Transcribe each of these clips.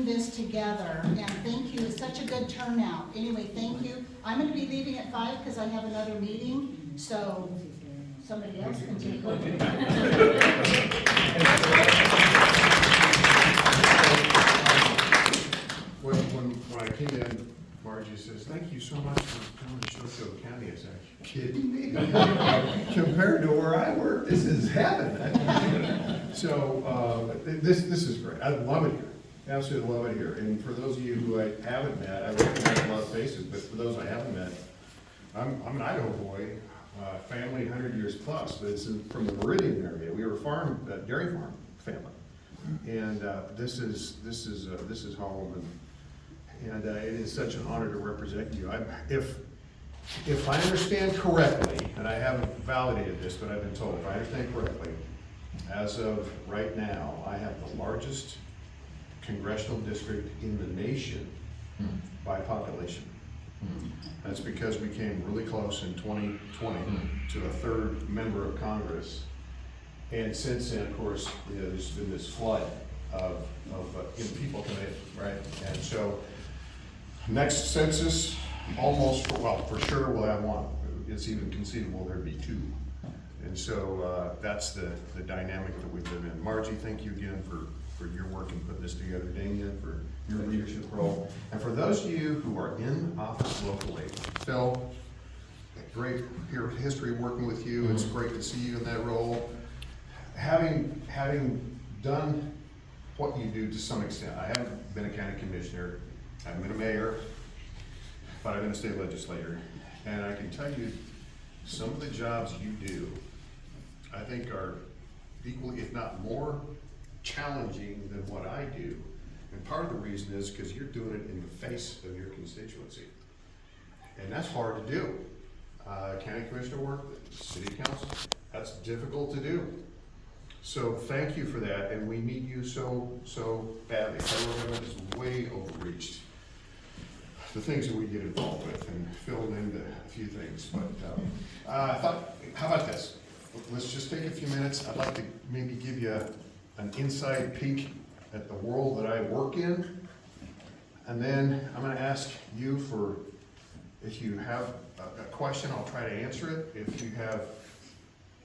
putting this together, and thank you. It's such a good turnout. Anyway, thank you. I'm going to be leaving at 5 because I have another meeting, so somebody else can take over. When I came in, Margie says, "Thank you so much for coming to Shoshone County." I said, "Are you kidding me?" Compared to where I work, this is heaven. So this is great. I love it here. Absolutely love it here. And for those of you who I haven't met, I recognize a lot of faces, but for those I haven't met, I'm an Idaho boy, family 100 years plus, but it's from the Meridian area. We were a dairy farm family, and this is home, and it is such an honor to represent you. If I understand correctly, and I haven't validated this, but I've been told, if I understand correctly, as of right now, I have the largest congressional district in the nation by population. That's because we came really close in 2020 to a third member of Congress. And since then, of course, there's been this flood of people coming in, right? And so next census, for sure we'll have one. It's even conceivable there'd be two. And so that's the dynamic that we live in. Margie, thank you again for your work in putting this together. Damien, for your leadership role. And for those of you who are in office locally, Phil, great history working with you. It's great to see you in that role. Having done what you do to some extent, I haven't been a county commissioner, I haven't been a mayor, but I've been a state legislator. And I can tell you, some of the jobs you do, I think are equally, if not more, challenging than what I do. And part of the reason is because you're doing it in the face of your constituency. And that's hard to do. County commissioner work, city council, that's difficult to do. So thank you for that, and we need you so badly. Federal government is way overreached the things that we get involved with, and filled in a few things. But I thought, how about this? Let's just take a few minutes. I'd like to maybe give you an inside peek at the world that I work in. And then I'm gonna ask you for, if you have a question, I'll try to answer it. If you have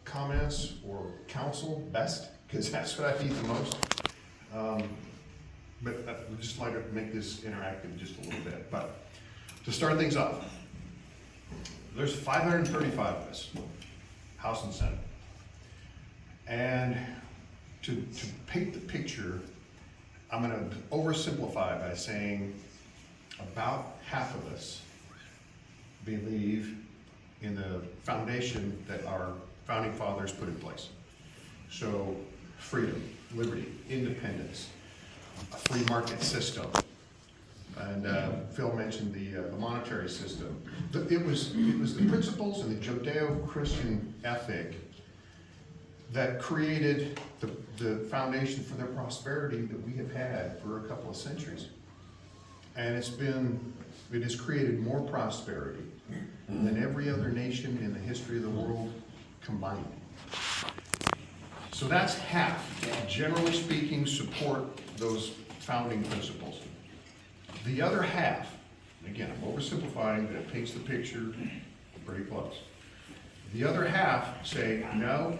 comments or counsel, best, because that's what I need the most. But I'd just like to make this interactive just a little bit. But to start things off, there's 535 of us, House and Senate. And to paint the picture, I'm gonna oversimplify by saying about half of us believe in the foundation that our founding fathers put in place. So freedom, liberty, independence, a free market system, and Phil mentioned the monetary system. It was the principles and the Judeo-Christian ethic that created the foundation for their prosperity that we have had for a couple of centuries. And it has created more prosperity than every other nation in the history of the world combined. So that's half, generally speaking, support those founding principles. The other half, again, I'm oversimplifying, but it paints the picture pretty close. The other half say, no,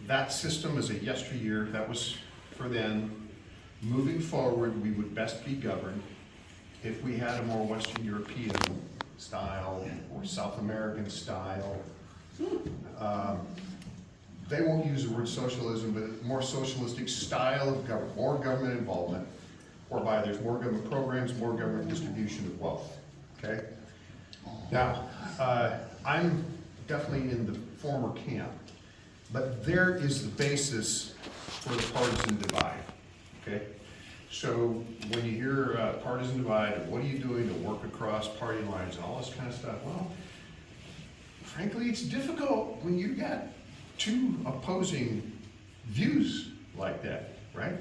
that system is a yesteryear, that was for then. Moving forward, we would best be governed if we had a more Western European style or South American style. They won't use the word socialism, but a more socialistic style of government, more government involvement, whereby there's more government programs, more government distribution of wealth, okay? Now, I'm definitely in the former camp, but there is the basis for the partisan divide, okay? So when you hear partisan divide, what are you doing to work across party lines and all this kind of stuff? Well, frankly, it's difficult when you've got two opposing views like that, right?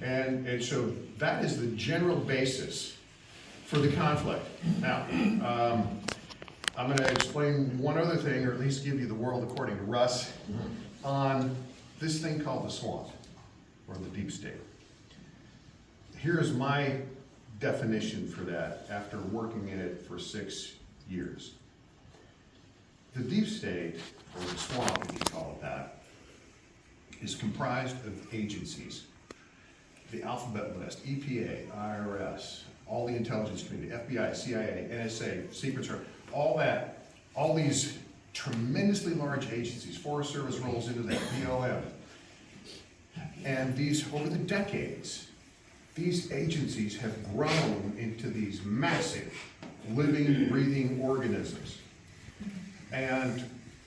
And so that is the general basis for the conflict. Now, I'm going to explain one other thing, or at least give you the world according to Russ, on this thing called the swamp, or the deep state. here's my definition for that after working in it for 6 years. The deep state, or the swamp, if you call it that, is comprised of agencies. The alphabet list, EPA, IRS, all the intelligence community, FBI, CIA, NSA, Secret Service, all that, all these tremendously large agencies. Forest Service rolls into that, BLM. And these, over the decades, these agencies have grown into these massive, living, breathing organisms. And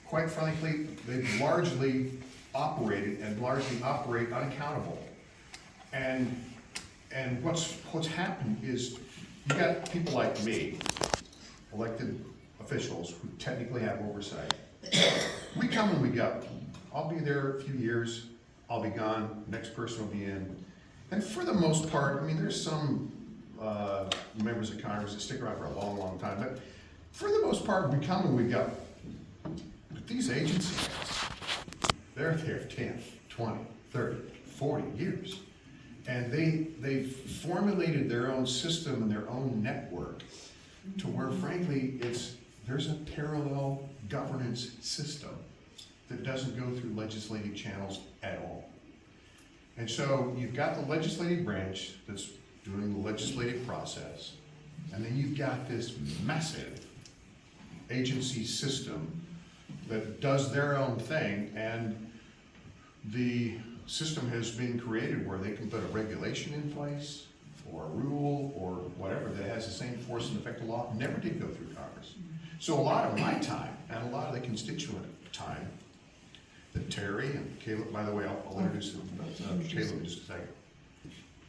quite frankly, they've largely operated and largely operate unaccountable. And what's happened is you got people like me, elected officials who technically have oversight. We come and we go. I'll be there a few years, I'll be gone, next person will be in. And for the most part, I mean, there's some members of Congress that stick around for a long, long time, but for the most part, we come and we go. But these agencies, they're there 10, 20, 30, 40 years. And they've formulated their own system and their own network to where frankly, there's a parallel governance system that doesn't go through legislative channels at all. And so you've got the legislative branch that's doing the legislative process, and then you've got this massive agency system that does their own thing, and the system has been created where they can put a regulation in place, or a rule, or whatever that has the same force and effect of law, never did go through Congress. So a lot of my time, and a lot of the constituent time, that Terry and Caleb, by the way, I'll introduce Caleb in just a second,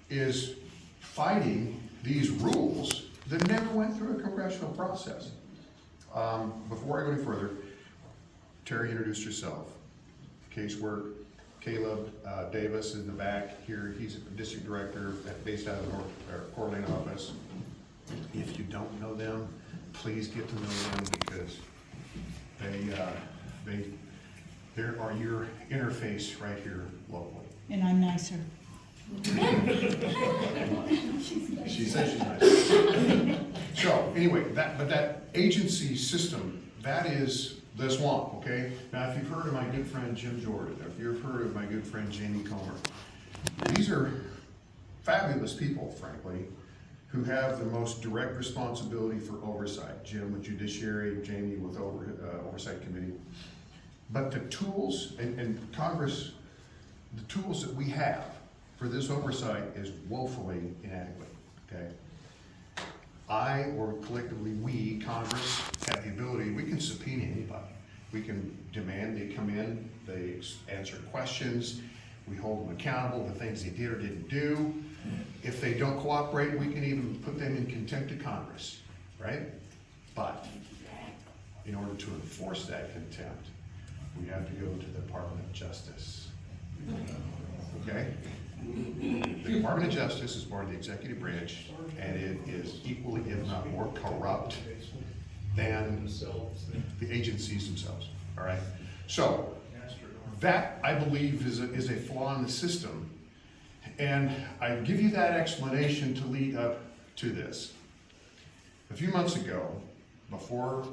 is fighting these rules that never went through a congressional process. Before I go any further, Terry, introduce yourself. Casework. Caleb Davis in the back here, he's a district director based out of the Coeur d'Alene office. If you don't know them, please get to know them because they are your interface right here locally. And I'm nicer. She says she's nice. So anyway, that agency system, that is the swamp, okay? Now, if you've heard of my good friend Jim Jordan, or if you've heard of my good friend Jamie Comer, these are fabulous people, frankly, who have the most direct responsibility for oversight. Jim with Judiciary, Jamie with Oversight Committee. But the tools, and Congress, the tools that we have for this oversight is woefully inadequate, okay? I, or collectively we, Congress, have the ability, we can subpoena anybody. We can demand they come in, they answer questions, we hold them accountable for things they did or didn't do. If they don't cooperate, we can even put them in contempt of Congress, right? But in order to enforce that contempt, we have to go to the Department of Justice, okay? The Department of Justice is part of the executive branch, and it is equally, if not more, corrupt than the agencies themselves, all right? So, that, I believe, is a flaw in the system, and I give you that explanation to lead up to this. A few months ago, before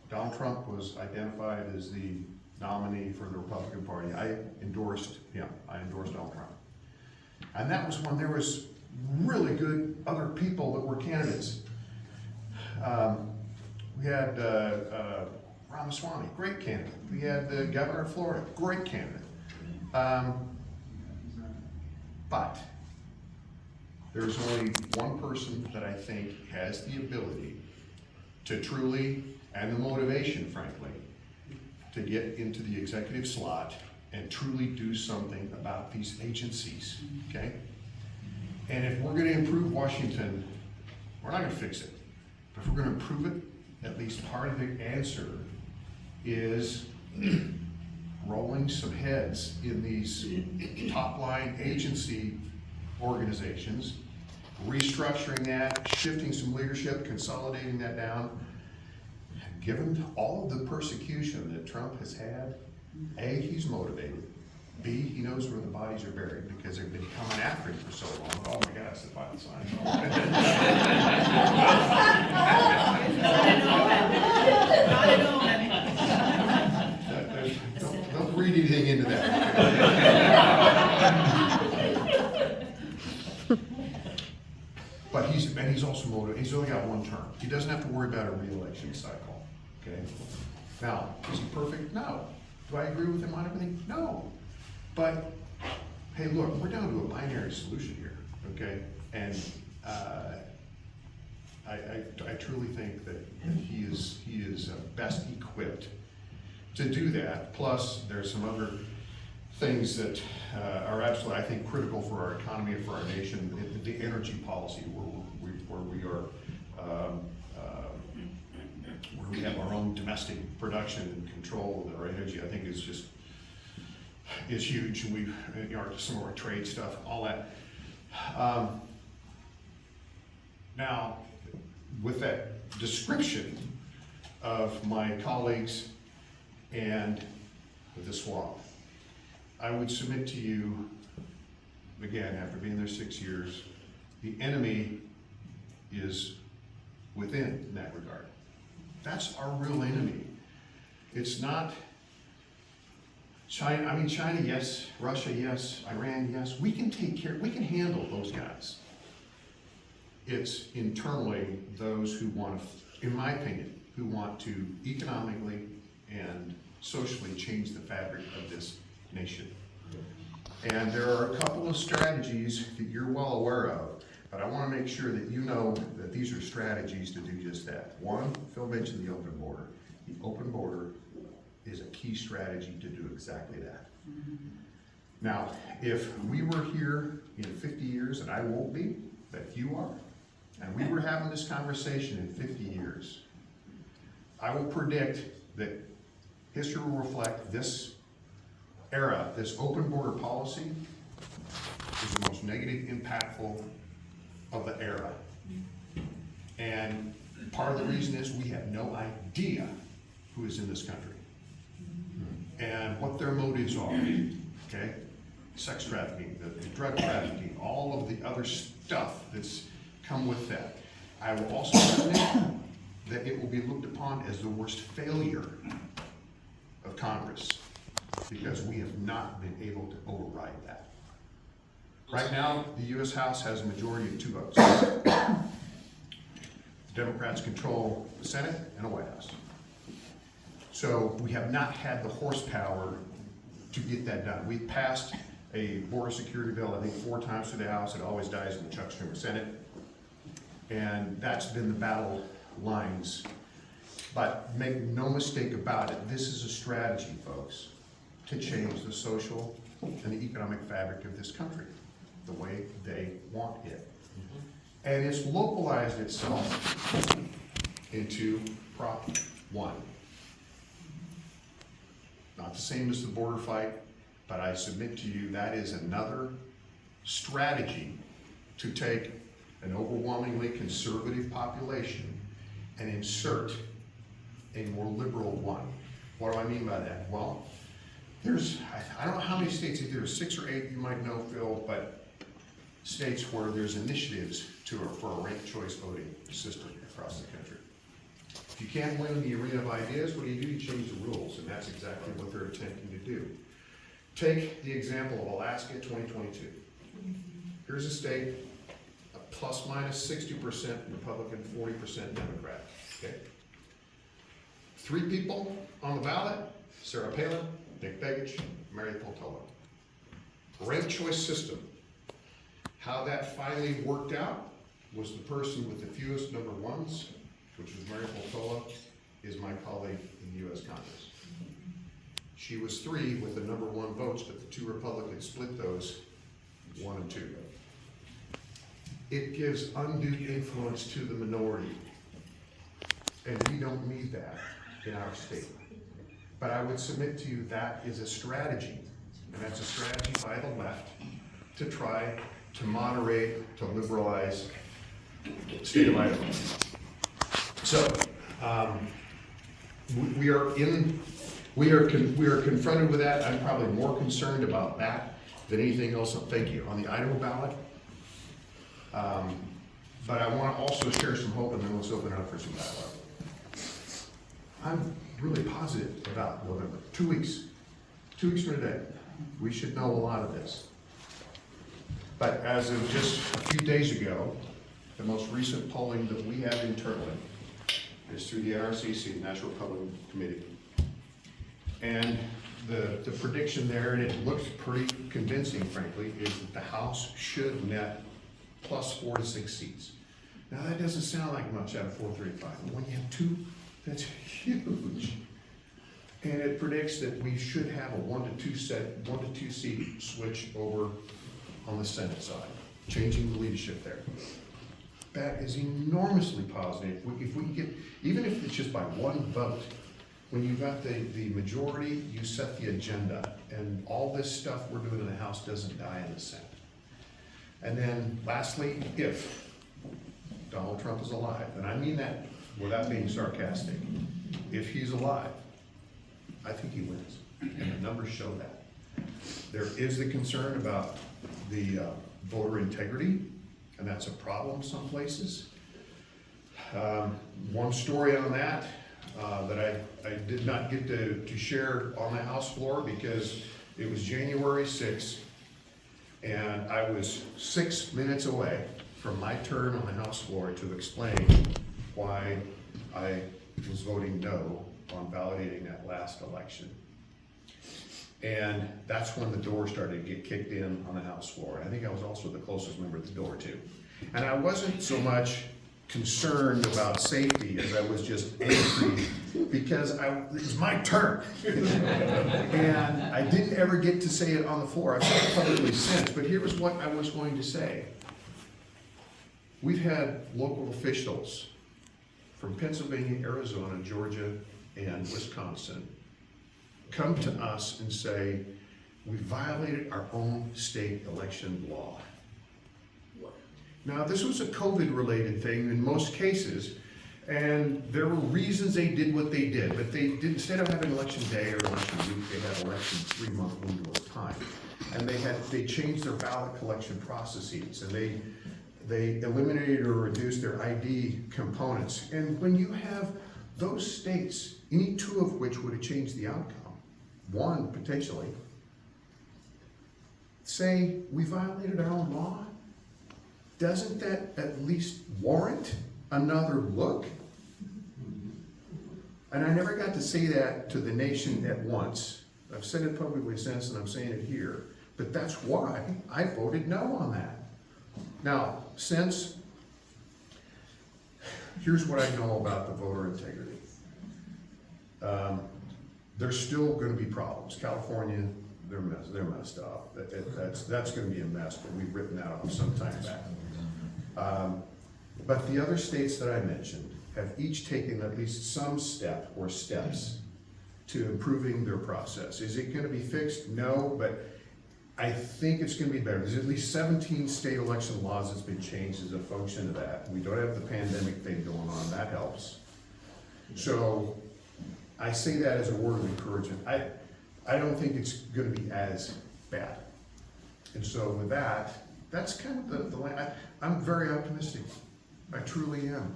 Donald Trump was identified as the nominee for the Republican Party, I endorsed him. I endorsed Donald Trump. And that was when there was really good other people that were candidates. We had Ramaswamy, great candidate. We had the governor of Florida, great candidate. But there's only one person that I think has the ability to truly, and the motivation, frankly, to get into the executive slot and truly do something about these agencies, okay? And if we're gonna improve Washington, we're not gonna fix it. But if we're gonna improve it, at least part of the answer is rolling some heads in these top-line agency organizations, restructuring that, shifting some leadership, consolidating that down. Given all of the persecution that Trump has had, A, he's motivated, B, he knows where the bodies are buried because they've been coming after him for so long. Oh my gosh, the violent sign. Don't read anything into that. But he's also motivated. He's only got one term. He doesn't have to worry about a re-election cycle. Okay. Now, is he perfect? No. Do I agree with him on everything? No. But hey, look, we're down to a binary solution here. Okay. And I truly think that he is best equipped to do that. Plus, there's some other things that are absolutely, I think, critical for our economy and for our nation. The energy policy, where we are, where we have our own domestic production and control of our energy, I think is huge. And we, some of our trade stuff, all that. Now, with that description of my colleagues and the swamp, I would submit to you, again, after being there 6 years, the enemy is within in that regard. That's our real enemy. It's not China. I mean, China, yes. Russia, yes. Iran, yes. We can take care, we can handle those guys. It's internally those who want to, in my opinion, who want to economically and socially change the fabric of this nation. And there are a couple of strategies that you're well aware of, but I want to make sure that you know that these are strategies to do just that. One, Phil mentioned the open border. The open border is a key strategy to do exactly that. Now, if we were here in 50 years, and I won't be, but you are, and we were having this conversation in 50 years, I will predict that history will reflect this era, this open border policy is the most negative, impactful of the era. And part of the reason is we have no idea who is in this country and what their motives are, okay? Sex trafficking, the drug trafficking, all of the other stuff that's come with that. I will also admit that it will be looked upon as the worst failure of Congress, because we have not been able to override that. Right now, the U.S. House has a majority of 2 votes. The Democrats control the Senate and the White House. So we have not had the horsepower to get that done. We've passed a border security bill, I think 4 times through the House. It always dies in the Chuck Schumer Senate. And that's been the battle lines. But make no mistake about it, this is a strategy, folks, to change the social and the economic fabric of this country the way they want it. And it's localized itself into Prop 1. Not the same as the border fight, but I submit to you that is another strategy to take an overwhelmingly conservative population and insert a more liberal one. What do I mean by that? Well, there's, I don't know how many states, either 6 or 8 you might know, Phil, but states where there's initiatives for a ranked choice voting system across the country. If you can't win in the arena of ideas, what do? You change the rules, and that's exactly what they're attempting to do. Take the example of Alaska 2022. Here's a state, a plus minus 60% Republican, 40% Democrat, okay? 3 people on the ballot: Sarah Palin, Nick Begich, Mary Peltola. Ranked choice system. How that finally worked out was the person with the fewest number 1s, which was Mary Peltola, is my colleague in the U.S. Congress. She was 3 with the number 1 votes, but the 2 Republicans split those 1 and 2. It gives undue influence to the minority, and we don't need that in our state. But I would submit to you that is a strategy, and that's a strategy by the left to try to moderate, to liberalize the state of Idaho. So, we're we are confronted with that. I'm probably more concerned about that than anything else. Thank you. On the Idaho ballot. But I want to also share some hope, and then let's open it up for some dialogue. I'm really positive about November. 2 weeks. 2 weeks from today, we should know a lot of this. But as of just a few days ago, the most recent polling that we have internally is through the SCRCC, National Republican Committee. And the prediction there, and it looks pretty convincing, frankly, is that the House should net plus 4 to 6 seats. Now that doesn't sound like much out of 435, but when you have 2, that's huge. And it predicts that we should have a 1 to 2 seat switch over on the Senate side, changing the leadership there. That is enormously positive. If we get, even if it's just by 1 vote, when you've got the majority, you set the agenda, and all this stuff we're doing in the House doesn't die in the Senate. And then lastly, if Donald Trump is alive, and I mean that without being sarcastic, if he's alive, I think he wins, and the numbers show that. There is the concern about the voter integrity, and that's a problem some places. One story on that that I did not get to share on the House floor because it was January 6th, and I was 6 minutes away from my turn on the House floor to explain why I was voting no on validating that last election. And that's when the door started to get kicked in on the House floor. And I think I was also the closest member at the door too. And I wasn't so much concerned about safety as I was just angry because it was my turn. And I didn't ever get to say it on the floor. I've said it publicly since, but here was what I was going to say. We've had local officials from Pennsylvania, Arizona, Georgia, and Wisconsin come to us and say, we violated our own state election law. Now, this was a COVID-related thing in most cases, and there were reasons they did what they did, but they did, instead of having election day or election week, they had election 3-month window of time. And they changed their ballot collection processes, and they eliminated or reduced their ID components. And when you have those states, any 2 of which would have changed the outcome, 1 potentially, say we violated our own law, doesn't that at least warrant another look? And I never got to say that to the nation at once. I've said it publicly since, and I'm saying it here. But that's why I voted no on that. Now, here's what I know about the voter integrity. There's still going to be problems. California, they're messed up. That's going to be a mess, but we've written that off some time back. But the other states that I mentioned have each taken at least some step or steps to improving their process. Is it going to be fixed? No, but I think it's going to be better. There's at least 17 state election laws that's been changed as a function of that. We don't have the pandemic thing going on. That helps. So I say that as a word of encouragement. I don't think it's going to be as bad. And so with that, that's kind of the I'm very optimistic. I truly am.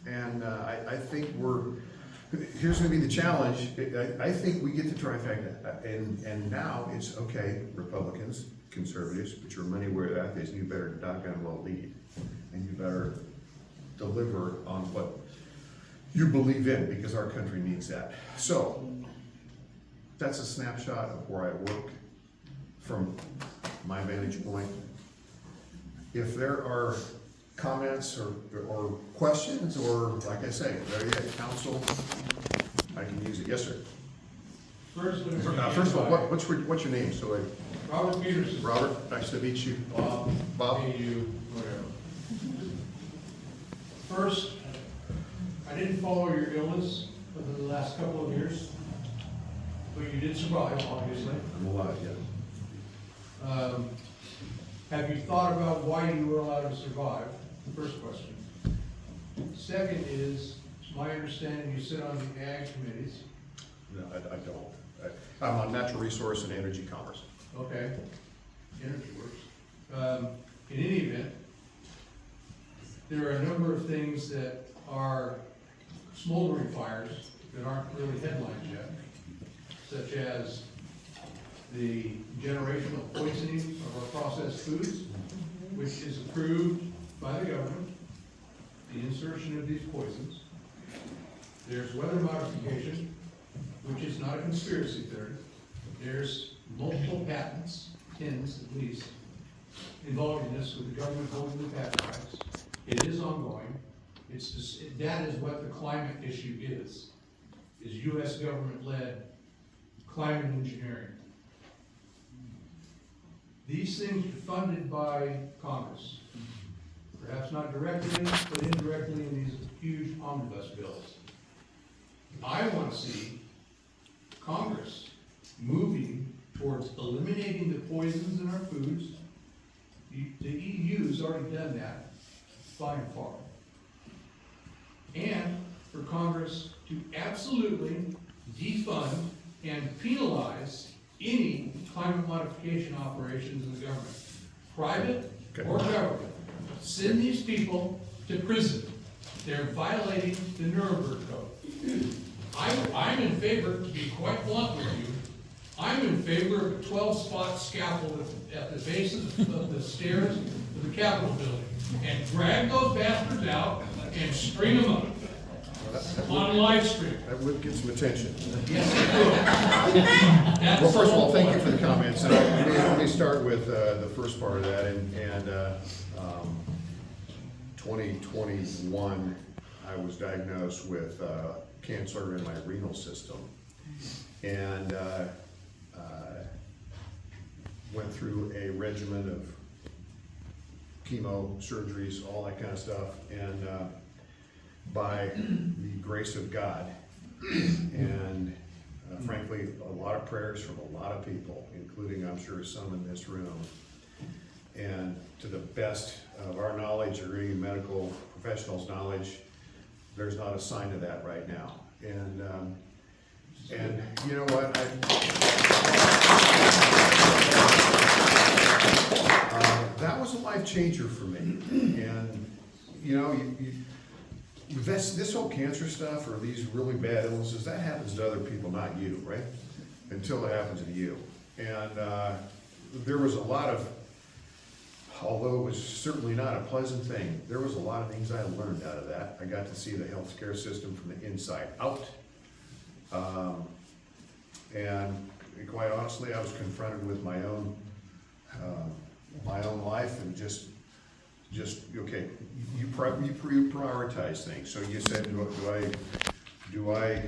And I think here's going to be the challenge. I think we get the trifecta. And now it's okay, Republicans, conservatives, put your money where that is, and you better doggone well lead. And you better deliver on what you believe in, because our country needs that. So that's a snapshot of where I work from my vantage point. If there are comments or questions, or like I say, there you go, council, I can use it. Yes, sir. First of all, what's your name? So Robert Peterson. Robert, nice to meet you. Bob. You, whatever. First, I didn't follow your illness over the last couple of years, but you did survive, obviously. I'm alive, yeah. Have you thought about why you were allowed to survive? The first question. Second is, it's my understanding you sit on the ag committees. No, I don't. I'm on natural resource and energy commerce. Okay, energy works. In any event, there are a number of things that are smoldering fires that aren't really headlines yet, such as the generation of poisoning of our processed foods, which is approved by the government, the insertion of these poisons. There's weather modification, which is not a conspiracy theory. There's multiple patents, tens at least, involved in this, with the government holding the patent rights. It is ongoing. It's just, that is what the climate issue is U.S. government-led climate engineering. These things are funded by Congress, perhaps not directly, but indirectly in these huge omnibus bills. I want to see Congress moving towards eliminating the poisons in our foods. The EU's already done that, by and far. And for Congress to absolutely defund and penalize any climate modification operations in the government, private or government. Send these people to prison. They're violating the Nuremberg Code. I'm in favor, to be quite blunt with you, I'm in favor of a 12-spot scaffold at the base of the stairs of the Capitol building, and drag those bastards out and string them up on live stream. That would get some attention. Yes, it will. Well, first of all, thank you for the comments. And let me start with the first part of that. And 2021, I was diagnosed with cancer in my renal system, and went through a regimen of chemo, surgeries, all that kind of stuff. And by the grace of God, and frankly, a lot of prayers from a lot of people, including, I'm sure, some in this room, and to the best of our knowledge, or any medical professional's knowledge, there's not a sign of that right now. And you know what? That was a life changer for me. And you know, this whole cancer stuff, or these really bad illnesses, that happens to other people, not you, right? Until it happens to you. And there was a lot of, although it was certainly not a pleasant thing, there was a lot of things I learned out of that. I got to see the healthcare system from the inside out. And quite honestly, I was confronted with my own life, and just okay, you prioritize things. So you said,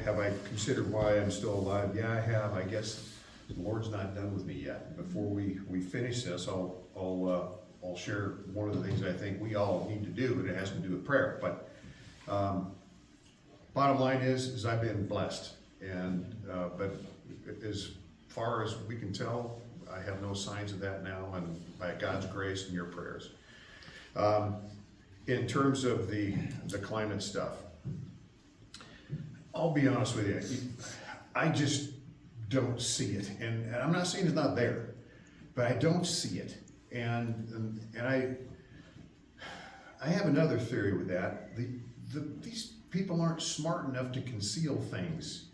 have I considered why I'm still alive? Yeah, I have. I guess the Lord's not done with me yet. Before we finish this, I'll share one of the things I think we all need to do, and it has to do with prayer. But bottom line is I've been blessed, and but as far as we can tell, I have no signs of that now, and by God's grace and your prayers. In terms of the climate stuff, I'll be honest with you, I just don't see it. And I'm not saying it's not there, but I don't see it. And I have another theory with that. These people aren't smart enough to conceal things,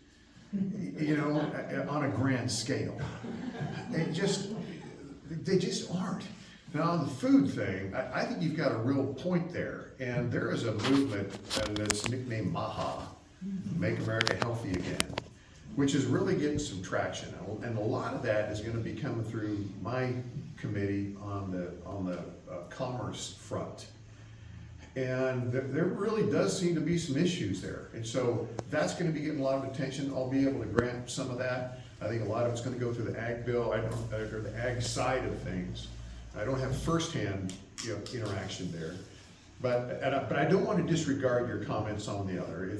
you know, on a grand scale. They just aren't. Now, on the food thing, I think you've got a real point there. And there is a movement that's nicknamed MAHA, Make America Healthy Again, which is really getting some traction. And a lot of that is going to be coming through my committee on the commerce front. And there really does seem to be some issues there. And so that's going to be getting a lot of attention. I'll be able to grant some of that. I think a lot of it's going to go through the ag bill, or the ag side of things. I don't have firsthand, interaction there, but I don't want to disregard your comments on the other.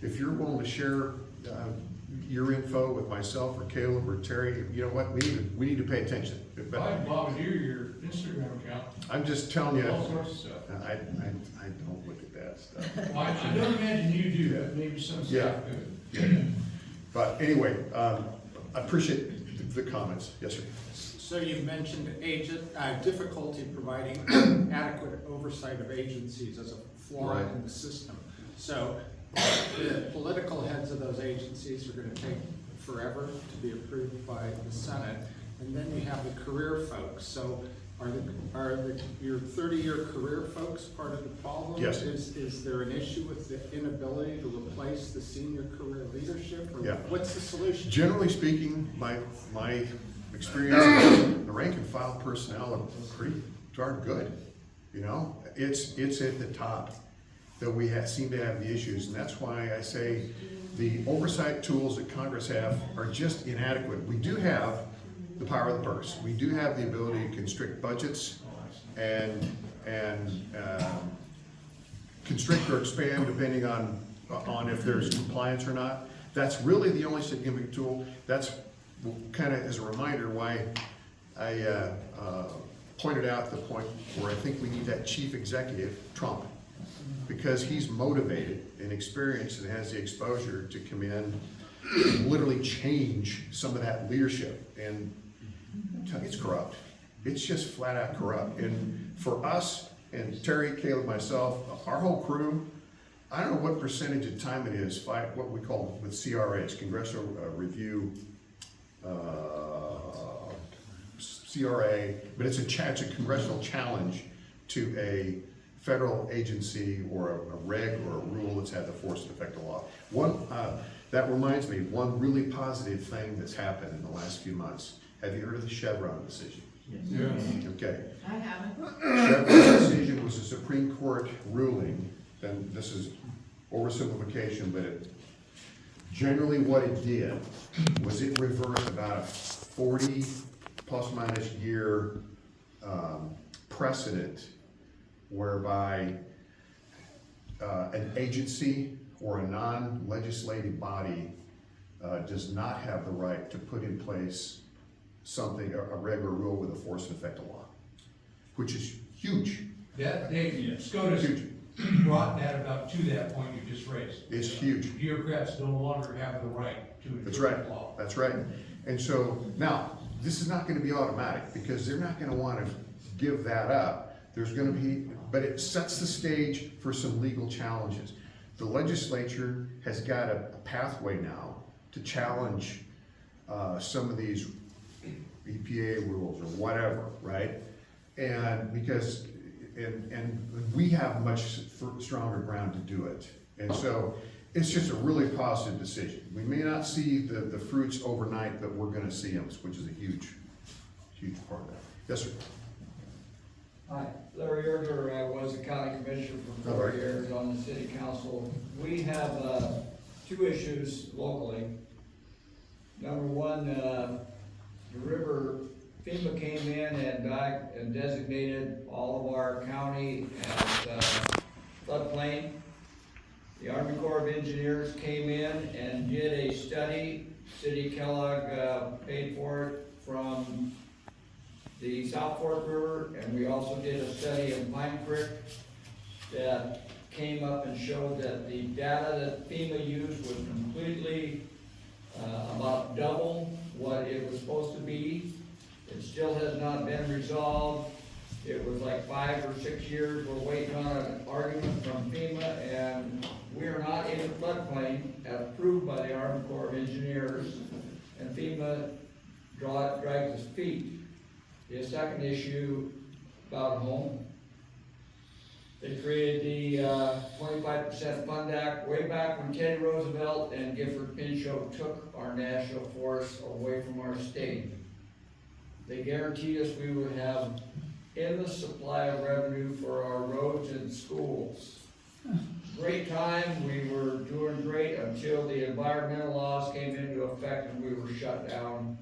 If you're willing to share your info with myself or Caleb or Terry, you know what, we need to pay attention. But I volunteer your Instagram account. I'm just telling you, All sorts of stuff. I don't look at that stuff. Well, I don't imagine you do that. Maybe some staff could. Yeah. But anyway, I appreciate the comments. Yes, sir. So you've mentioned difficulty providing adequate oversight of agencies as a flaw Right. in the system. So the political heads of those agencies are gonna take forever to be approved by the Senate. And then you have the career folks. So are your 30-year career folks part of the problem? Yes. Is there an issue with the inability to replace the senior career leadership? Or Yeah. what's the solution? Generally speaking, my experience, the rank and file personnel are pretty darn good. You know, it's at the top that we seem to have the issues, and that's why I say the oversight tools that Congress have are just inadequate. We do have the power of the purse. We do have the ability to constrict budgets and constrict or expand depending on if there's compliance or not. That's really the only significant tool. That's kind of as a reminder why I pointed out the point where I think we need that chief executive, Trump, because he's motivated and experienced and has the exposure to come in and literally change some of that leadership. And it's corrupt. It's just flat out corrupt. And for us, and Terry, Caleb, myself, our whole crew, I don't know what percentage of time it is, what we call with CRAs, Congressional Review, CRA, but it's a congressional challenge to a federal agency or a reg or a rule that's had the force and effect of law. That reminds me, one really positive thing that's happened in the last few months. Have you heard of the Chevron decision? Yeah. Okay. I haven't. Chevron's decision was a Supreme Court ruling, and this is oversimplification, but generally what it did was it reversed about a 40 plus minus year precedent whereby an agency or a non-legislative body does not have the right to put in place something, a regular rule with a force and effect of law, which is huge. That, Dave, SCOTUS Huge. brought that about to that point you just raised. It's huge. Bureaucrats no longer have the right to That's enforce right. law. That's right. And so now this is not going to be automatic because they're not going to want to give that up. There's going to be, but it sets the stage for some legal challenges. The legislature has got a pathway now to challenge some of these EPA rules or whatever, right? And because, and we have much stronger ground to do it. And so it's just a really positive decision. We may not see the fruits overnight, but we're gonna see them, which is a huge, huge part of that. Yes, sir. Hi, Larry Erger. I was a county commissioner for 4 Larry. years on the city council. We have two issues locally. Number one, the river, FEMA came in and designated all of our county as floodplain. The Army Corps of Engineers came in and did a study. City Kellogg paid for it from the South Fork River, and we also did a study in Pine Creek that came up and showed that the data that FEMA used was completely about double what it was supposed to be. It still has not been resolved. It was like 5 or 6 years. We're waiting on an argument from FEMA, and we are not in the floodplain as approved by the Army Corps of Engineers, and FEMA drags its feet. The second issue about home, they created the 25% Fund Act way back when Teddy Roosevelt and Gifford Pinchot took our national forests away from our state. They guaranteed us we would have endless supply of revenue for our roads and schools. Great time, we were doing great until the environmental laws came into effect and we were shut down.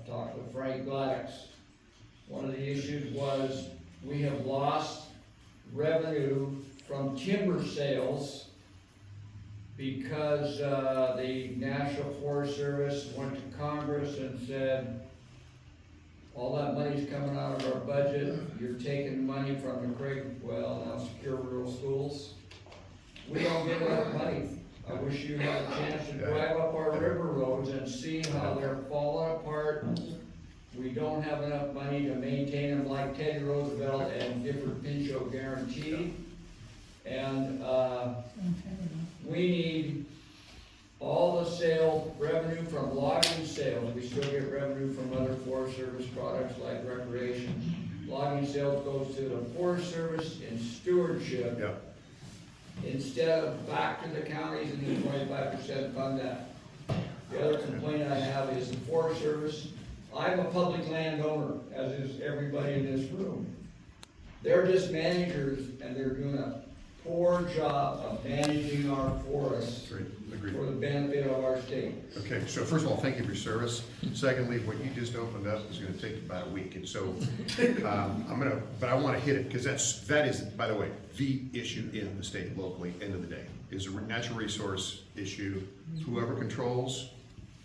Talked with Frank Gladys. One of the issues was we have lost revenue from timber sales because the National Forest Service went to Congress and said, all that money's coming out of our budget, you're taking money from the Craig, now secure rural schools. We don't get enough money. I wish you had a chance to drive up don't have enough money to maintain them like Teddy Roosevelt and Gifford Pinchot guaranteed. And, we need all the sale revenue from logging sales. We still get revenue from other Forest Service products like recreation. Logging sales goes to the Forest Service in stewardship. Yep. Instead of back to the counties and the 25% fund that. The other complaint I have is the Forest Service. I'm a public landowner, as is everybody in this room. They're just managers, and they're doing a poor job of managing our forests Agreed. for the benefit of our state. Okay, so first of all, thank you for your service. Secondly, what you just opened up is gonna take about a week, and so, but I wanna hit it, because that is, by the way, the issue in the state locally, end of the day, is a natural resource issue. Whoever controls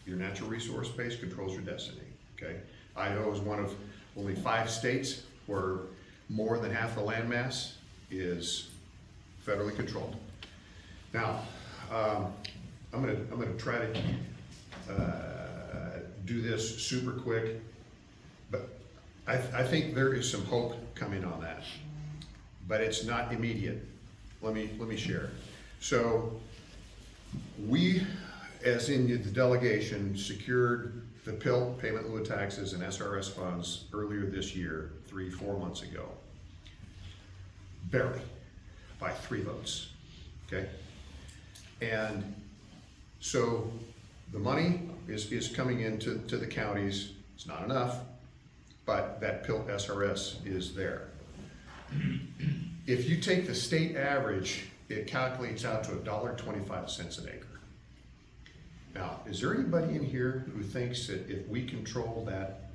your natural resource base controls your destiny, okay? Idaho is one of only 5 states where more than half the landmass is federally controlled. Now, I'm gonna try to do this super quick, but I think there is some hope coming on that, but it's not immediate. Let me share. So we, as in the delegation, secured the PIL, payment in lieu of taxes, and SRS funds earlier this year, 3-4 months ago. Barely, by 3 votes, okay? And so the money is coming into the counties. It's not enough, but that PIL SRS is there. If you take the state average, it calculates out to $1.25 an acre. Now, is there anybody in here who thinks that if we control that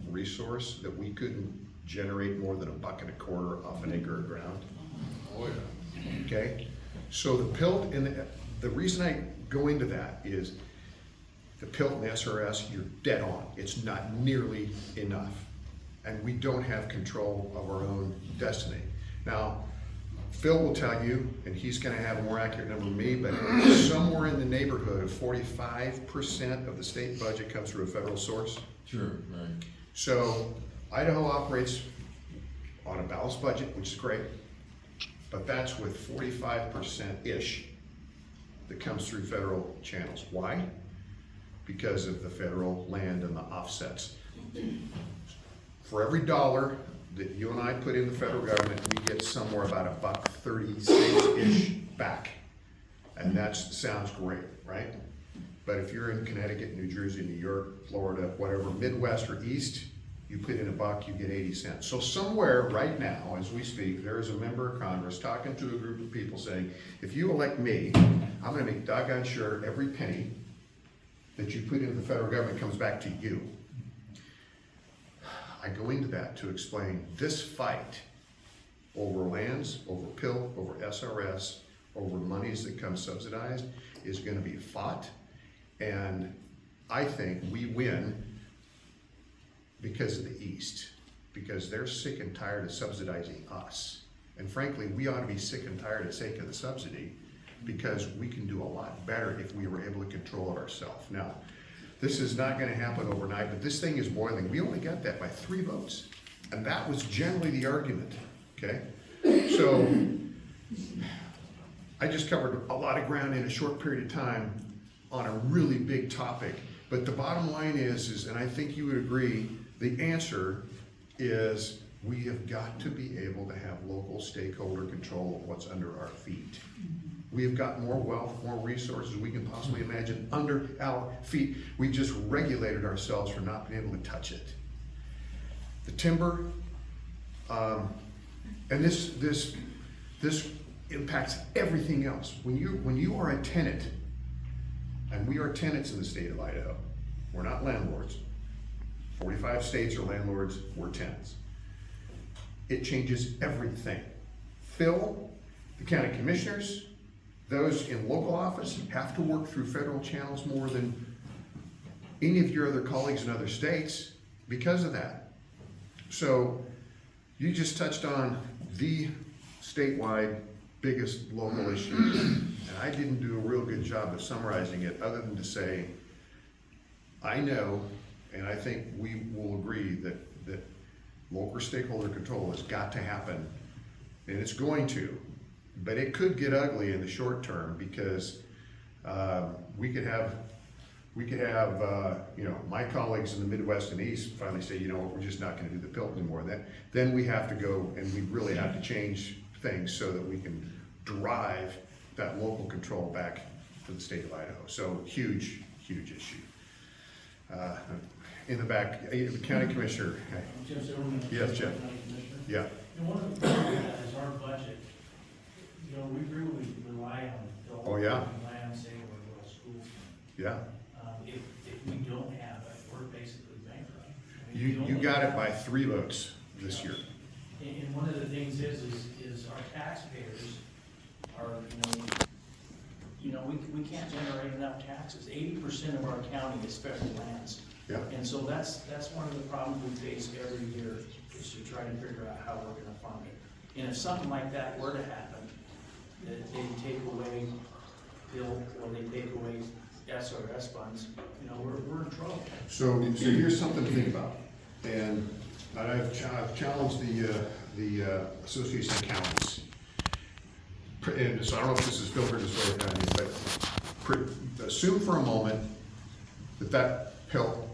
resource, that we couldn't generate more than $1.25 off an acre of ground? Oh, yeah. Okay, so the PILT, and the reason I go into that is the PILT and the SRS, you're dead on. It's not nearly enough. And we don't have control of our own destiny. Now, Phil will tell you, and he's gonna have a more accurate number than me, but somewhere in the neighborhood of 45% of the state budget comes through a federal source. Sure, right. So Idaho operates on a balanced budget, which is great, but that's with 45%-ish that comes through federal channels. Why? Because of the federal land and the offsets. For every dollar that you and I put in the federal government, we get somewhere about $1.36-ish back. And that sounds great, right? But if you're in Connecticut, New Jersey, New York, Florida, whatever, Midwest or East, you put in $1, you get 80 cents. So somewhere right now, as we speak, there is a member of Congress talking to a group of people saying, if you elect me, I'm gonna make doggone sure every penny that you put into the federal government comes back to you. I go into that to explain this fight over lands, over PIL, over SRS, over monies that come subsidized is gonna be fought. And I think we win because of the East, because they're sick and tired of subsidizing us. And frankly, we ought to be sick and tired of sake of the subsidy, because we can do a lot better if we were able to control it ourselves. Now, this is not gonna happen overnight, but this thing is boiling. We only got that by 3 votes. And that was generally the argument, okay? So, I just covered a lot of ground in a short period of time on a really big topic. But the bottom line is, and I think you would agree, the answer is we have got to be able to have local stakeholder control of what's under our feet. We have got more wealth, more resources we can possibly imagine under our feet. We just regulated ourselves for not being able to touch it. The timber, and this impacts everything else. When you are a tenant, and we are tenants in the state of Idaho, we're not landlords. 45 states are landlords, we're tenants. It changes everything. Phil, the county commissioners, those in local office have to work through federal channels more than any of your other colleagues in other states because of that. So you just touched on the statewide biggest local issue, and I didn't do a real good job of summarizing it other than to say, I know And I think we will agree that local stakeholder control has got to happen, and it's going to. But it could get ugly in the short term because we could have you know, my colleagues in the Midwest and East finally say, you know what, we're just not gonna do the PILT anymore. Then we have to go and we really have to change things so that we can drive that local control back to the state of Idaho. So huge, huge issue. In the back, the county commissioner. Jim Zimmerman. Yes, Jeff. County Commissioner. Yeah, And one of the things we have is our budget. You know, we really rely on the. Oh, yeah. Land, say, or rural schools. yeah. If we don't have it, we're basically bankrupt. I mean, You got it by 3 votes this year. And one of the things is our taxpayers are, we can't generate enough taxes. 80% of our county is federal lands. Yeah. And so that's one of the problems we face every year, is to try to figure out how we're gonna fund it. And if something like that were to happen, that they take away bill, or they take away SRS funds, we're in trouble. So here's something to think about. And I've challenged the Association of Counties. And so I don't know if this is filtered this way, but assume for a moment that PILT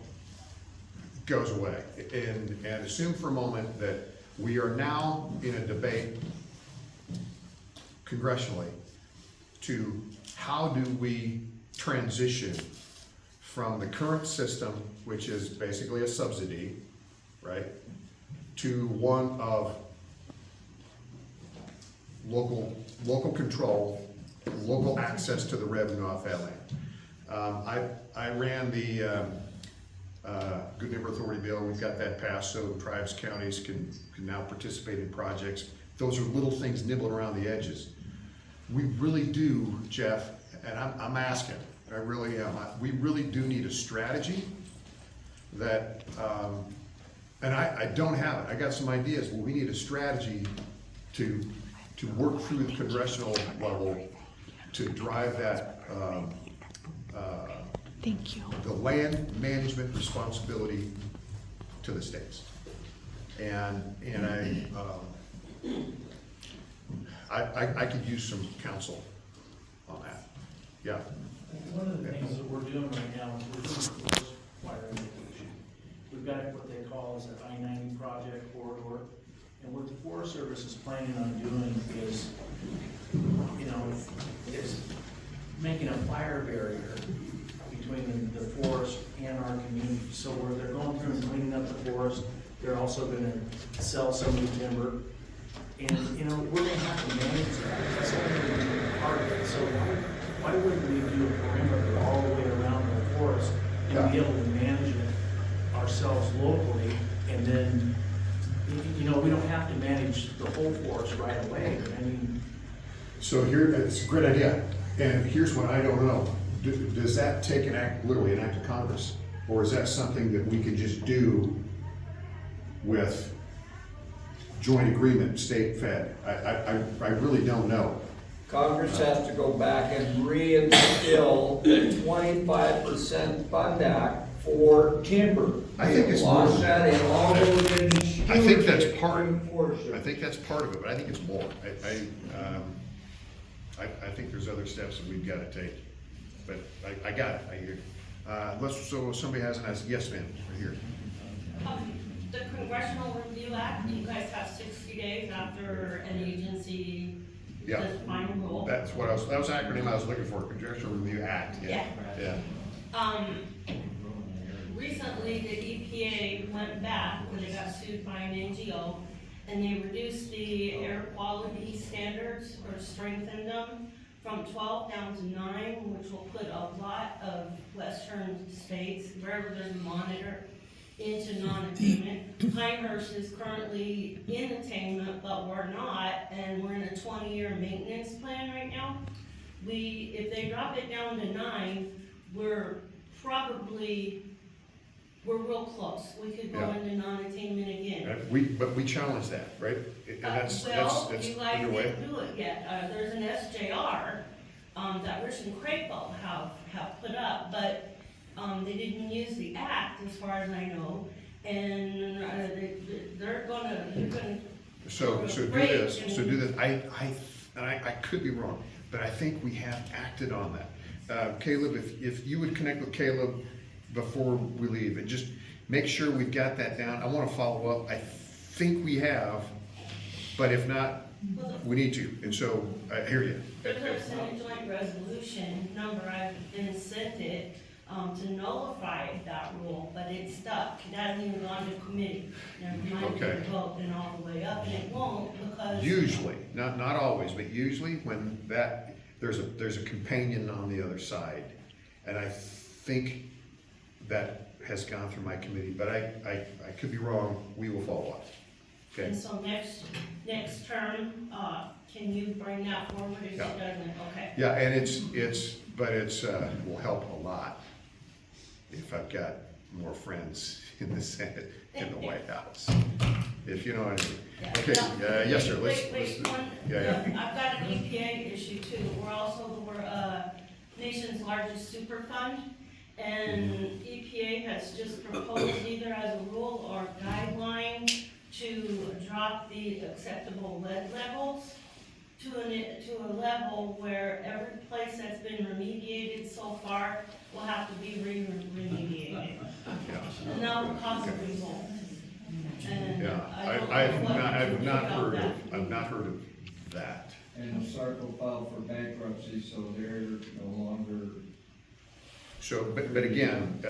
goes away. And assume for a moment that we are now in a debate congressionally to how do we transition from the current system, which is basically a subsidy, right, to one of local control, local access to the revenue off that land. I ran the Good Neighbor Authority bill. We've got that passed so tribes, counties can now participate in projects. Those are little things nibbling around the edges. We really do, Jeff, and I'm asking, I really am, we really do need a strategy that, and I don't have it, I got some ideas, but we need a strategy to work through the congressional level to drive that, Thank you. the land management responsibility to the states. And I could use some counsel on that. Yeah. One of the things that we're doing right now is we're doing forest fire mitigation. We've got what they call as an I-90 project corridor. And what the Forest Service is planning on doing is, is making a fire barrier between the forest and our community. So where they're going through and cleaning up the forest, they're also gonna sell some of the timber. And, we're gonna have to manage that. That's only part of it. So why wouldn't we do a perimeter all the way around the forest and be able to manage it ourselves locally? And then, we don't have to manage the whole forest right away. So here, it's a great idea. And here's what I don't know. Does that take literally an act of Congress? Or is that something that we could just do with joint agreement, state, fed? I really don't know. Congress has to go back and reinstill the 25% fund act for timber. I think it's more Lost than that. that in all those in I think that's stewardship part, from Forest I Service. think that's part of it, but I think it's more. I think there's other steps that we've got to take. But I got it, I hear. So somebody has an ask, yes, ma'am, right here. The Congressional Review Act, you guys have 60 days after an agency Yeah. does final rule. That was the acronym I was looking for, Congressional Review Act, yeah. Yeah. Yeah. Recently, the EPA went back when they got sued by an NGO, and they reduced the air quality standards or strengthened them from 12 down to 9, which will put a lot of western states, wherever there's a monitor, into non-attainment. Pinehurst is currently in attainment, but we're not, and we're in a 20-year maintenance plan right now. If they drop it down to 9, we're real close. We could go Yeah. into non-attainment again. But we challenged that, right? And that's Well, that's you guys underway. didn't do it yet. There's an SJR, that Rich and Crapo have put up, but, They didn't use the act, as far as I know, and you're gonna. So do this, I could be wrong, but I think we have acted on that. Caleb, if you would connect with Caleb before we leave, and just make sure we've got that down. I wanna follow up. I think we have, but if not, we need to, and so, I hear you. There's a Senate joint resolution number, I've been sent it, to nullify that rule, but it's stuck. It hasn't even gone to committee. Never mind Okay. the vote and all the way up, and it won't because. Usually, not always, but usually when there's a companion on the other side. And I think that has gone through my committee, but I could be wrong. We will follow up. Okay? And so next term, can you bring that forward if she Yeah. doesn't? Okay. Yeah, and it's will help a lot if I've got more friends in the Senate and the White House, if you know what I mean. Yeah. Okay, yes, sir, let's. Wait, one, Yeah. I've got an EPA issue too. We're nation's largest super fund, and EPA has just proposed either as a rule or guideline to drop the acceptable lead levels to a level where every place that's been remediated so far will have to be remediated. And that will cause a revolt. And Yeah, I don't know I've what you not think heard about of, I've not heard of that. And Sarko filed for bankruptcy, so they're no longer. So, but again,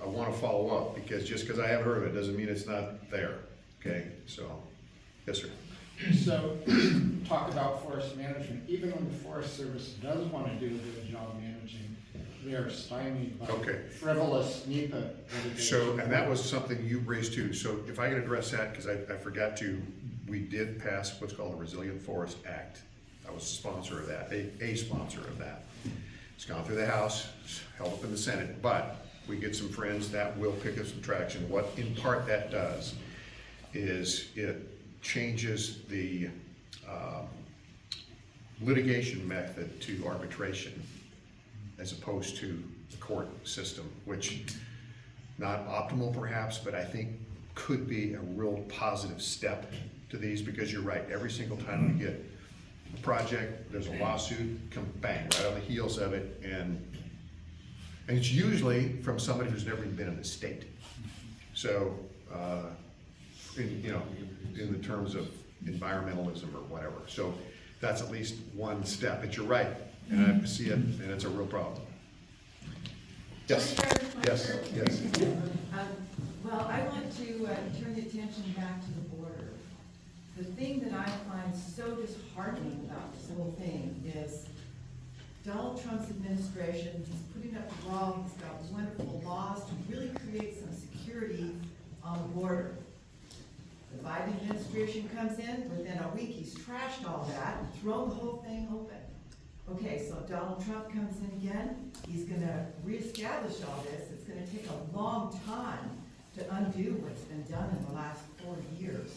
I wanna follow up, because just because I haven't heard of it doesn't mean it's not there, okay? So, yes, sir. So, talk about forest management, even when the Forest Service does want to do a good job managing, they are stymied by Okay. frivolous NEPA litigation. So, and that was something you raised too, so if I can address that, because I forgot to, we did pass what's called the Resilient Forest Act. I was a sponsor of that, a sponsor of that. It's gone through the House, held up in the Senate, but we get some friends that will pick up some traction. What in part that does is it changes the litigation method to arbitration as opposed to the court system, which not optimal perhaps, but I think could be a real positive step to these, because you're right, every single time we get a project, there's a lawsuit, come bang, right on the heels of it, and it's usually from somebody who's never even been in the state. So, in the terms of environmentalism or whatever. So that's at least one step, but you're right, and I see it, and it's a real problem. Yes, yes, yes. Well, I want to turn the attention back to the border. The thing that I find so disheartening about this whole thing is Donald Trump's administration, he's putting up the wall, he's got wonderful laws to really create some security on the border. The Biden administration comes in, within a week, he's trashed all that, and thrown the whole thing open. Okay, so if Donald Trump comes in again, he's gonna reestablish all this. It's gonna take a long time to undo what's been done in the last 4 years.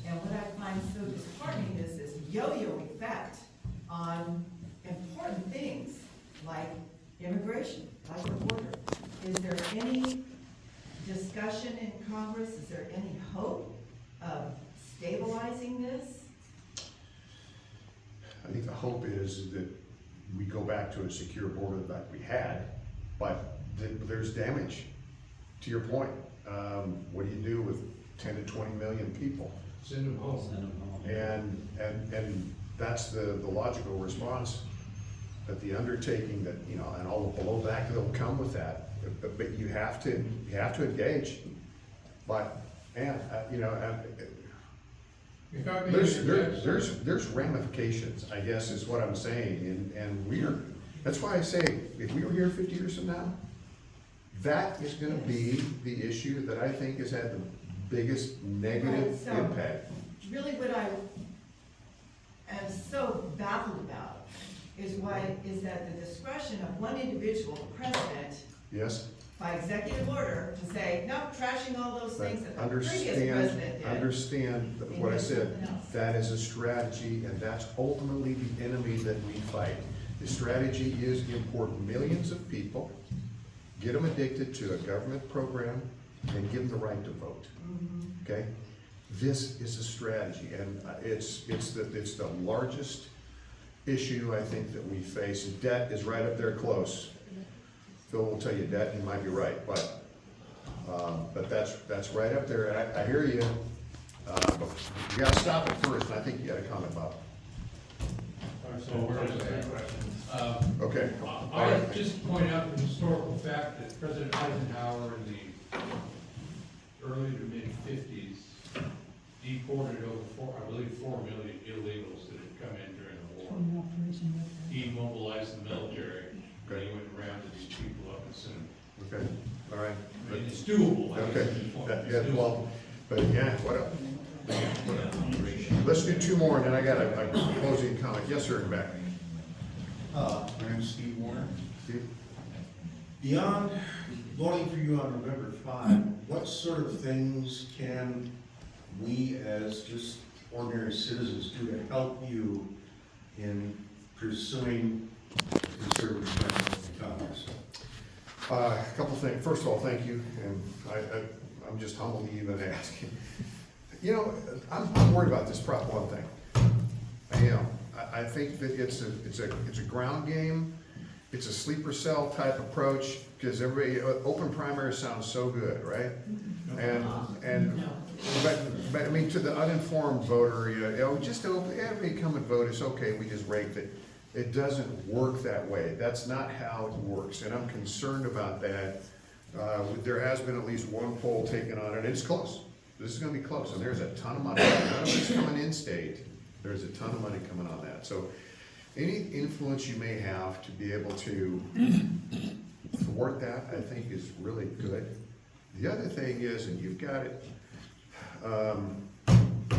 And what I find so disheartening is this yo-yo effect on important things like immigration, like the border. Is there any discussion in Congress? Is there any hope of stabilizing this? I think the hope is that we go back to a secure border that we had, but there's damage, to your point. What do you do with 10 to 20 million people? Send them home. And that's the logical response, but the undertaking that, and all the blowback that'll come with that, but you have to engage. But, man, If I may there's ramifications, I guess is what I'm saying, and that's why I say, if we were here 50 years from now, that is gonna be the issue that I think has had the biggest negative Right, so- impact. Really what I am so baffled about is that the discretion of one individual, the president, Yes? by executive order, to say, no, trashing all those things that the previous president did. Understand what I And said, something else. that is a strategy, and that's ultimately the enemy that we fight. The strategy is import millions of people, get them addicted to a government program, and give them the right to vote, okay? This is a strategy, and it's the largest issue I think that we face. Debt is right up there close. Phil will tell you debt, he might be right, but that's right up there. And I hear you, but you gotta stop it first, and I think you got a comment, Bob. So where was that? Okay. I would just point out the historical fact that President Eisenhower in the early to mid-50s deported over I believe 4 million illegals that had come in during the war. He mobilized the military, and he went around to these people up and sent them. Okay, all right. I mean, it's doable. I guess Okay, is the point. It's yeah, doable. well, but yeah, what up? Let's do two more, and then I got a closing comment. Yes, sir, in the back. My name's Steve Warner. Steve? Beyond voting for you on November 5, what sort of things can we as just ordinary citizens do to help you in pursuing conservative principles in Congress? A couple things. First of all, thank you, and I'm just humbled to even ask. You know, I'm worried about this Prop 1 thing. You know, I think that it's a ground game. It's a sleeper cell type approach, because everybody, open primary sounds so good, right? But I mean, to the uninformed voter, you know, just open, everybody come and vote, it's okay, we just raked it. It doesn't work that way. That's not how it works, and I'm concerned about that. There has been at least one poll taken on it, and it's close. This is gonna be close, and there's a ton of money. None of it's coming in state. There's a ton of money coming on that. So any influence you may have to be able to thwart that, I think is really good. The other thing is, and you've got it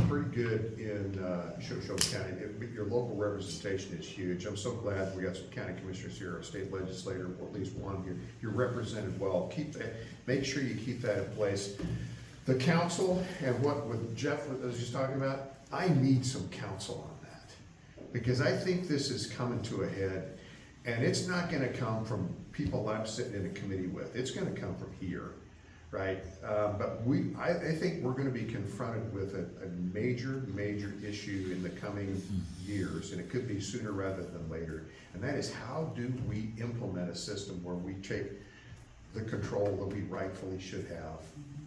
pretty good in Shoshone County, your local representation is huge. I'm so glad we got some county commissioners here, a state legislator, or at least one here. You're represented well. Keep that, make sure you keep that in place. The council, and what Jeff was just talking about, I need some counsel on that, because I think this is coming to a head, and it's not gonna come from people I'm sitting in a committee with. It's gonna come from here, right? But I think we're gonna be confronted with a major issue in the coming years, and it could be sooner rather than later. And that is, how do we implement a system where we take the control that we rightfully should have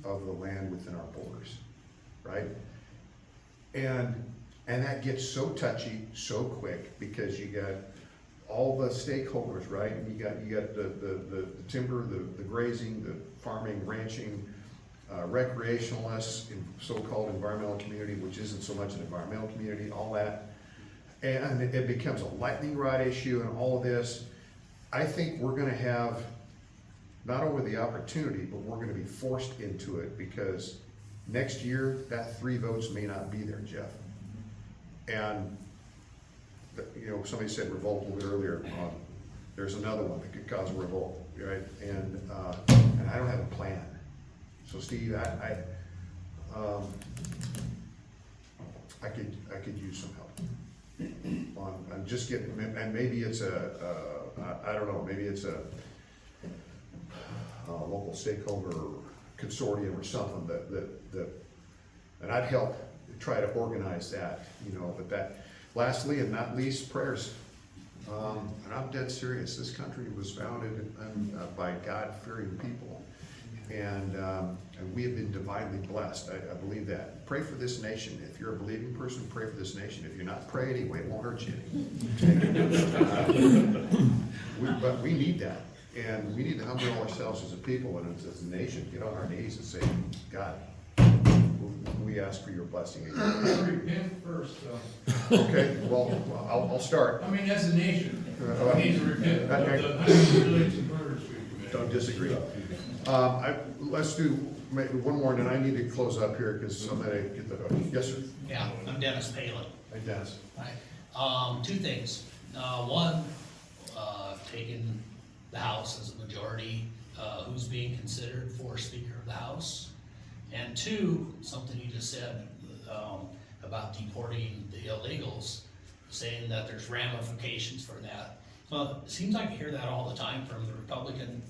of the land within our borders, right? And that gets so touchy so quick, because you got all the stakeholders, right? You got the timber, the grazing, the farming, ranching, recreationalists, in so-called environmental community, which isn't so much an environmental community, all that. And it becomes a lightning rod issue and all of this. I think we're gonna have not only the opportunity, but we're gonna be forced into it, because next year, that 3 votes may not be there, Jeff. And, you know, somebody said revolt a little bit earlier. There's another one that could cause a revolt, right? And I don't have a plan. So Steve, I could use some help. I'm just getting, and maybe it's I don't know, maybe it's a local stakeholder consortium or something that, and I'd help try to organize that, you know. But that, lastly and not least, prayers. And I'm dead serious. This country was founded by God-fearing people, and we have been divinely blessed. I believe that. Pray for this nation. If you're a believing person, pray for this nation. If you're not, pray anyway. It won't hurt you any. But we need that. And we need to humble ourselves as a people and as a nation, get on our knees and say, God, we ask for your blessing. Repent first, though. Okay, well, I'll start. I mean, as a nation, we need to repent of the hundreds of millions of murders we've committed. Don't disagree. Let's do maybe one more, and then I need to close up here, because somebody get the, yes, sir. Yeah, I'm Dennis Palin. Hey, Dennis. Hi. 2 things. One, taking the House as a majority, who's being considered for Speaker of the House. And 2, something you just said about deporting the illegals, saying that there's ramifications for that. Well, it seems like I hear that all the time from the Republican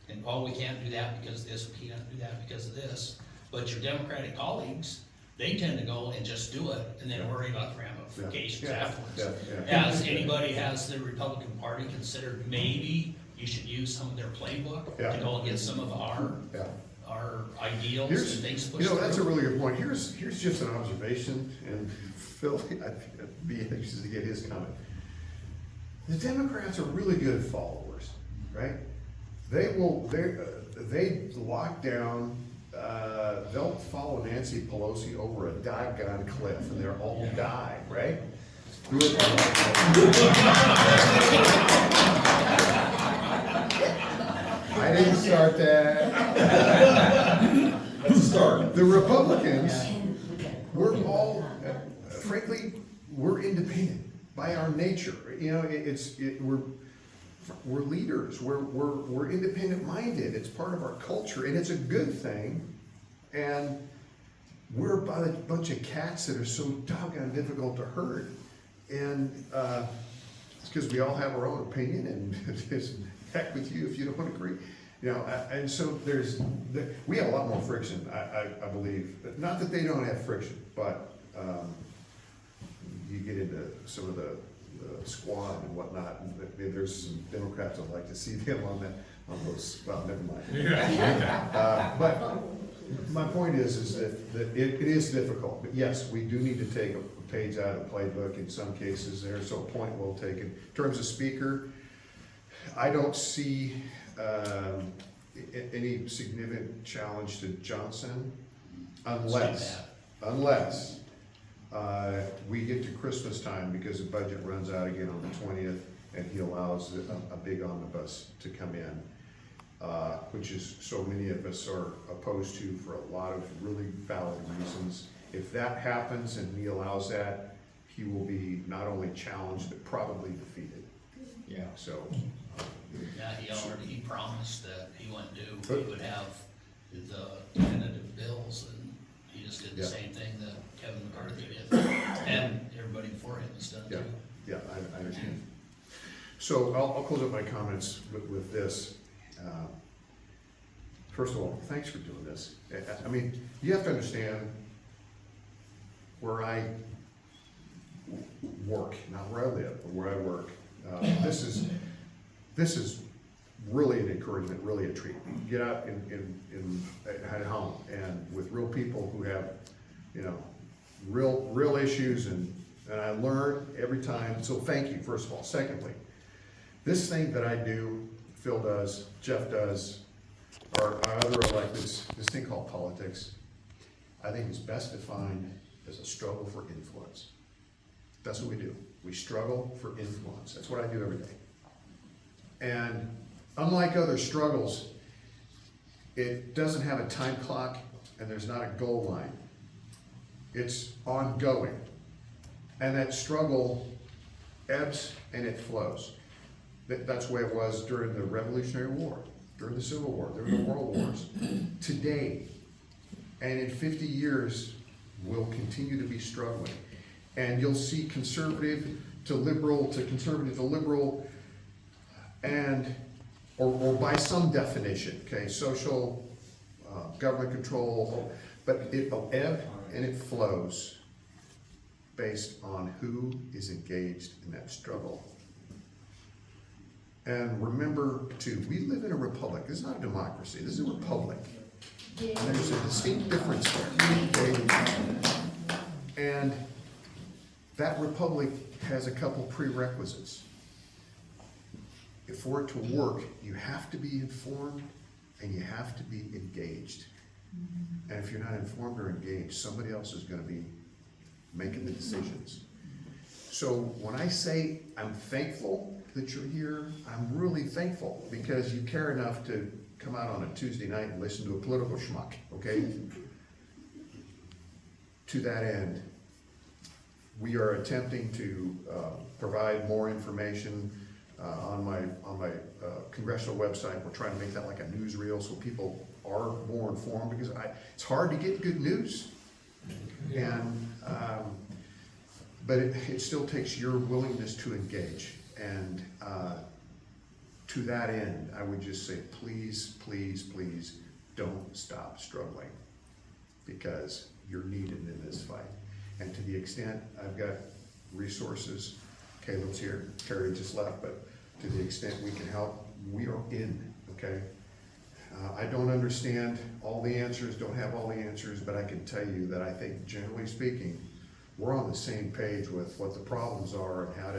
And, oh, we can't do that because of this, we can't do that because of this. But your Democratic colleagues, they tend to go and just do it and then worry about the ramifications afterwards. Has anybody, has the Republican Party considered maybe you should use some of their playbook to go and get some of our ideals and things pushed You know, through? that's a really good point. Here's just an observation, and Phil, I'd be anxious to get his comment. The Democrats are really good followers, right? They lock down, they'll follow Nancy Pelosi over a doggone cliff, and they'll all die, right? I didn't start that. Let's start. The Republicans, we're all, frankly, we're independent by our nature. You know, we're leaders. We're independent minded. It's part of our culture, and it's a good thing. And we're about a bunch of cats that are so doggone difficult to herd. And it's because we all have our own opinion, and it's heck with you if you don't agree. You know, and so we have a lot more friction, I believe. Not that they don't have friction, but you get into some of the squad and whatnot, and there's some Democrats that like to see them on those, well, never mind. But my point is that it is difficult, but yes, we do need to take a page out of the playbook in some cases there, so point well taken. In terms of speaker, I don't see any significant challenge to Johnson unless we get to Christmas time, because the budget runs out again on the 20th, and he allows a big omnibus to come in, which is so many of us are opposed to for a lot of really valid reasons. If that happens and he allows that, he will be not only challenged, but probably defeated. Yeah. So. Yeah, he promised that he wouldn't do, he would have the definitive bills, and he just did the same thing that Kevin McCarthy did, and everybody before him has done too. Yeah, I understand. So I'll close up my comments with this. First of all, thanks for doing this. I mean, you have to understand where I work, not where I live, but where I work. This is really an encouragement, really a treat. Get out at home and with real people who have, you know, real issues, and I learn every time. So thank you, first of all. Secondly, this thing that I do, Phil does, Jeff does, our other electeds, this thing called politics, I think is best defined as a struggle for influence. That's what we do. We struggle for influence. That's what I do every day. And unlike other struggles, it doesn't have a time clock, and there's not a goal line. It's ongoing. And that struggle ebbs and it flows. That's the way it was during the Revolutionary War, during the Civil War, during the World Wars. Today, and in 50 years, we'll continue to be struggling. And you'll see conservative to liberal, and, or by some definition, okay, social, government control, but it'll ebb and it flows based on who is engaged in that struggle. And remember too, we live in a republic. This is not a democracy, this is a republic. And there's a distinct difference there. And that republic has a couple prerequisites. For it to work, you have to be informed and you have to be engaged. And if you're not informed or engaged, somebody else is going to be making the decisions. So when I say I'm thankful that you're here, I'm really thankful because you care enough to come out on a Tuesday night and listen to a political schmuck, okay? To that end, we are attempting to provide more information on my congressional website. We're trying to make that like a newsreel so people are more informed, because it's hard to get good news. And but it still takes your willingness to engage. And to that end, I would just say, please, please, please, don't stop struggling, because you're needed in this fight. And to the extent I've got resources, Caleb's here, Terry just left, but to the extent we can help, we are in, okay? I don't understand all the answers, don't have all the answers, but I can tell you that I think generally speaking, we're on the same page with what the problems are and how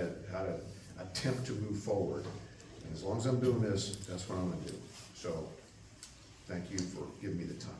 to attempt to move forward. And as long as I'm doing this, that's what I'm gonna do. So, thank you for giving me the time.